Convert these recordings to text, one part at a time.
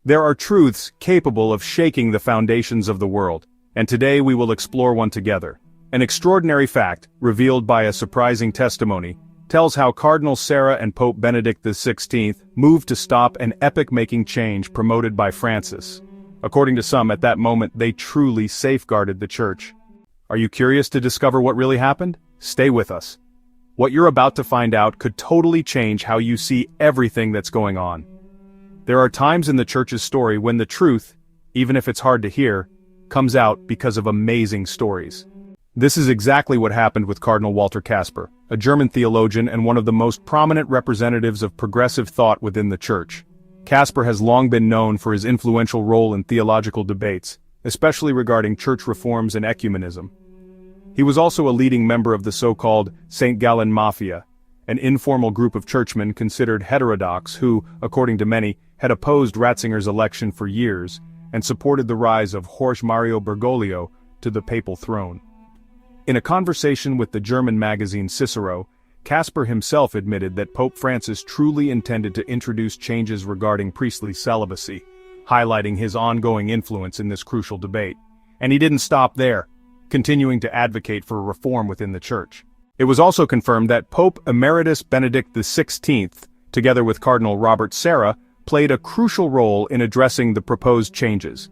There are truths capable of shaking the foundations of the world, and today we will explore one together. An extraordinary fact, revealed by a surprising testimony, tells how Cardinal Sarah and Pope Benedict XVI moved to stop an epoch-making change promoted by Francis. According to some, at that moment they truly safeguarded the Church. Are you curious to discover what really happened? Stay with us. What you're about to find out could totally change how you see everything that's going on. There are times in the Church's story when the truth, even if it's hard to hear, comes out because of amazing stories. This is exactly what happened with Cardinal Walter Kasper, a German theologian and one of the most prominent representatives of progressive thought within the Church. Kasper has long been known for his influential role in theological debates, especially regarding church reforms and ecumenism. He was also a leading member of the so-called St. Gallen Mafia, an informal group of churchmen considered heterodox who, according to many, had opposed Ratzinger's election for years and supported the rise of Jorge Mario Bergoglio to the papal throne. In a conversation with the German magazine Cicero, Kasper himself admitted that Pope Francis truly intended to introduce changes regarding priestly celibacy, highlighting his ongoing influence in this crucial debate. And he didn't stop there, continuing to advocate for reform within the Church. It was also confirmed that Pope Emeritus Benedict XVI, together with Cardinal Robert Sarah, played a crucial role in addressing the proposed changes.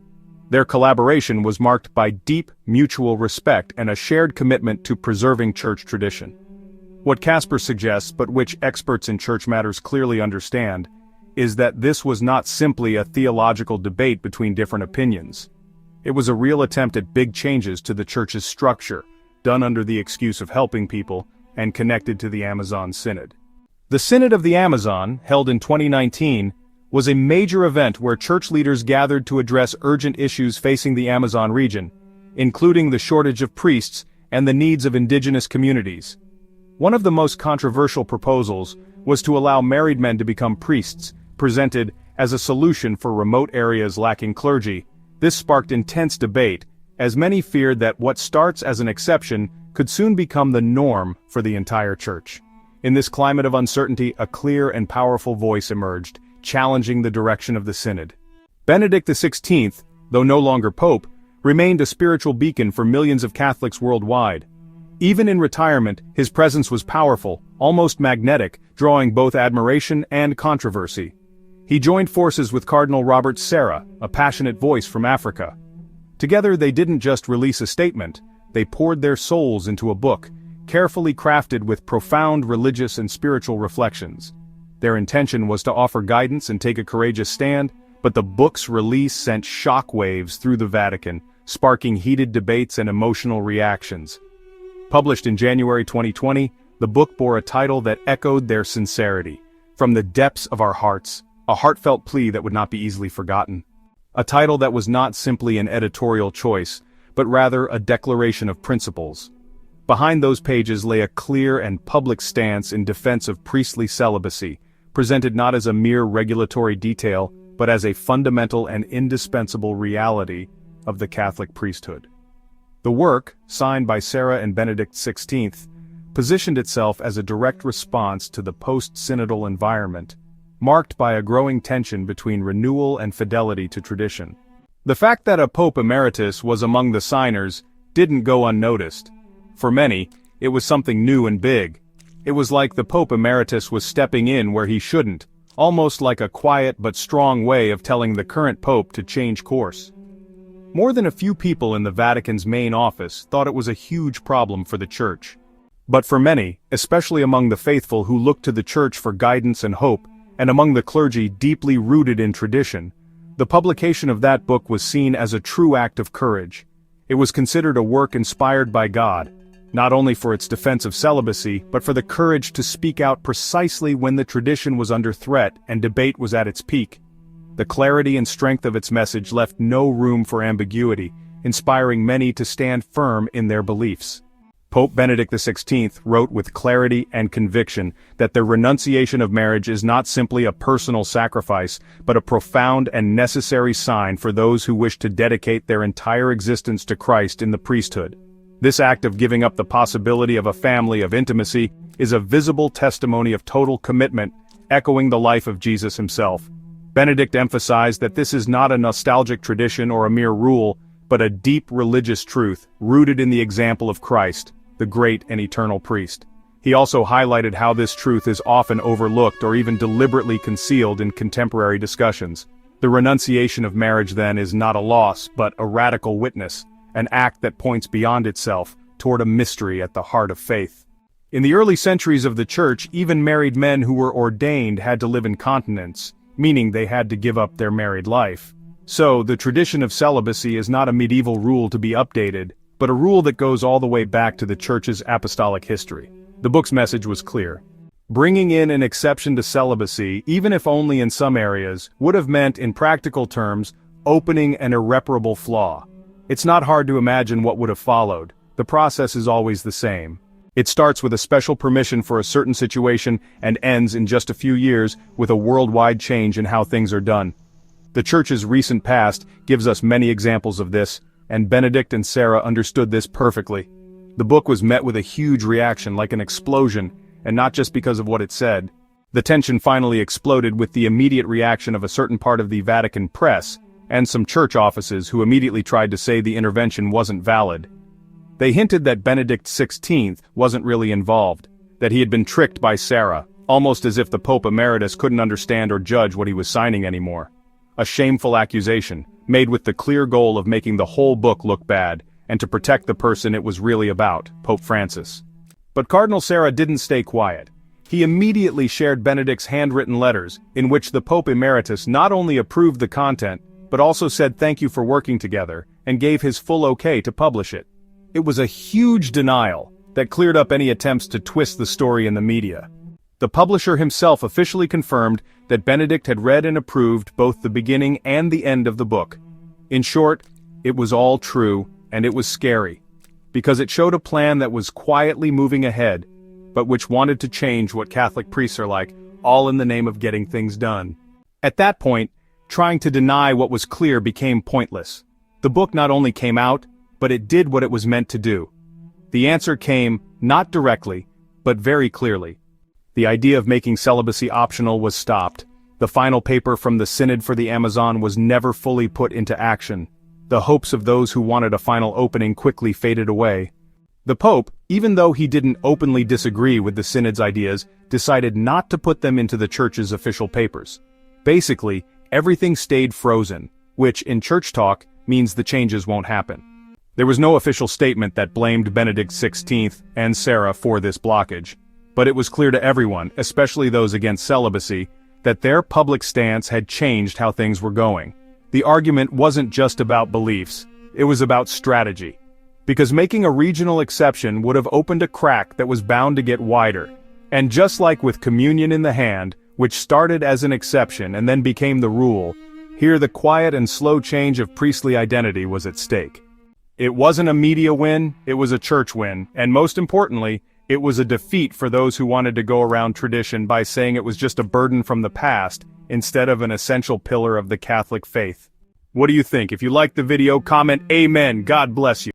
Their collaboration was marked by deep mutual respect and a shared commitment to preserving church tradition. What Kasper suggests, but which experts in church matters clearly understand, is that this was not simply a theological debate between different opinions. It was a real attempt at big changes to the Church's structure, done under the excuse of helping people, and connected to the Amazon Synod. The Synod of the Amazon, held in 2019, was a major event where church leaders gathered to address urgent issues facing the Amazon region, including the shortage of priests and the needs of indigenous communities. One of the most controversial proposals was to allow married men to become priests, presented as a solution for remote areas lacking clergy. This sparked intense debate, as many feared that what starts as an exception could soon become the norm for the entire Church. In this climate of uncertainty, a clear and powerful voice emerged, challenging the direction of the Synod. Benedict XVI, though no longer Pope, remained a spiritual beacon for millions of Catholics worldwide. Even in retirement, his presence was powerful, almost magnetic, drawing both admiration and controversy. He joined forces with Cardinal Robert Sarah, a passionate voice from Africa. Together they didn't just release a statement, they poured their souls into a book, carefully crafted with profound religious and spiritual reflections. Their intention was to offer guidance and take a courageous stand, but the book's release sent shockwaves through the Vatican, sparking heated debates and emotional reactions. Published in January 2020, the book bore a title that echoed their sincerity. From the depths of our hearts, a heartfelt plea that would not be easily forgotten. A title that was not simply an editorial choice, but rather a declaration of principles. Behind those pages lay a clear and public stance in defense of priestly celibacy, presented not as a mere regulatory detail, but as a fundamental and indispensable reality of the Catholic priesthood. The work, signed by Sarah and Benedict XVI, positioned itself as a direct response to the post-synodal environment, marked by a growing tension between renewal and fidelity to tradition. The fact that a Pope Emeritus was among the signers didn't go unnoticed. For many, it was something new and big. It was like the Pope Emeritus was stepping in where he shouldn't, almost like a quiet but strong way of telling the current Pope to change course. More than a few people in the Vatican's main office thought it was a huge problem for the Church. But for many, especially among the faithful who looked to the Church for guidance and hope, and among the clergy deeply rooted in tradition, the publication of that book was seen as a true act of courage. It was considered a work inspired by God, not only for its defense of celibacy, but for the courage to speak out precisely when the tradition was under threat and debate was at its peak. The clarity and strength of its message left no room for ambiguity, inspiring many to stand firm in their beliefs. Pope Benedict XVI wrote with clarity and conviction that the renunciation of marriage is not simply a personal sacrifice, but a profound and necessary sign for those who wish to dedicate their entire existence to Christ in the priesthood. This act of giving up the possibility of a family of intimacy is a visible testimony of total commitment, echoing the life of Jesus himself. Benedict emphasized that this is not a nostalgic tradition or a mere rule, but a deep religious truth rooted in the example of Christ, the great and eternal priest. He also highlighted how this truth is often overlooked or even deliberately concealed in contemporary discussions. The renunciation of marriage then is not a loss, but a radical witness, an act that points beyond itself toward a mystery at the heart of faith. In the early centuries of the Church, even married men who were ordained had to live in continence, meaning they had to give up their married life. So, the tradition of celibacy is not a medieval rule to be updated, but a rule that goes all the way back to the Church's apostolic history. The book's message was clear. Bringing in an exception to celibacy, even if only in some areas, would have meant, in practical terms, opening an irreparable flaw. It's not hard to imagine what would have followed. The process is always the same. It starts with a special permission for a certain situation and ends in just a few years with a worldwide change in how things are done. The Church's recent past gives us many examples of this, and Benedict and Sarah understood this perfectly. The book was met with a huge reaction, like an explosion, and not just because of what it said. The tension finally exploded with the immediate reaction of a certain part of the Vatican press, and some church offices who immediately tried to say the intervention wasn't valid. They hinted that Benedict XVI wasn't really involved, that he had been tricked by Sarah, almost as if the Pope Emeritus couldn't understand or judge what he was signing anymore. A shameful accusation, made with the clear goal of making the whole book look bad, and to protect the person it was really about, Pope Francis. But Cardinal Sarah didn't stay quiet. He immediately shared Benedict's handwritten letters, in which the Pope Emeritus not only approved the content, but also said thank you for working together, and gave his full okay to publish it. It was a huge denial that cleared up any attempts to twist the story in the media. The publisher himself officially confirmed that Benedict had read and approved both the beginning and the end of the book. In short, it was all true, and it was scary, because it showed a plan that was quietly moving ahead, but which wanted to change what Catholic priests are like, all in the name of getting things done. At that point, trying to deny what was clear became pointless. The book not only came out, but it did what it was meant to do. The answer came, not directly, but very clearly. The idea of making celibacy optional was stopped. The final paper from the Synod for the Amazon was never fully put into action. The hopes of those who wanted a final opening quickly faded away. The Pope, even though he didn't openly disagree with the Synod's ideas, decided not to put them into the Church's official papers. Basically, everything stayed frozen, which, in church talk, means the changes won't happen. There was no official statement that blamed Benedict XVI and Sarah for this blockage, but it was clear to everyone, especially those against celibacy, that their public stance had changed how things were going. The argument wasn't just about beliefs, it was about strategy. Because making a regional exception would have opened a crack that was bound to get wider. And just like with communion in the hand, which started as an exception and then became the rule, here the quiet and slow change of priestly identity was at stake. It wasn't a media win, it was a church win, and most importantly, it was a defeat for those who wanted to go around tradition by saying it was just a burden from the past, instead of an essential pillar of the Catholic faith. What do you think? If you liked the video, comment Amen. God bless you.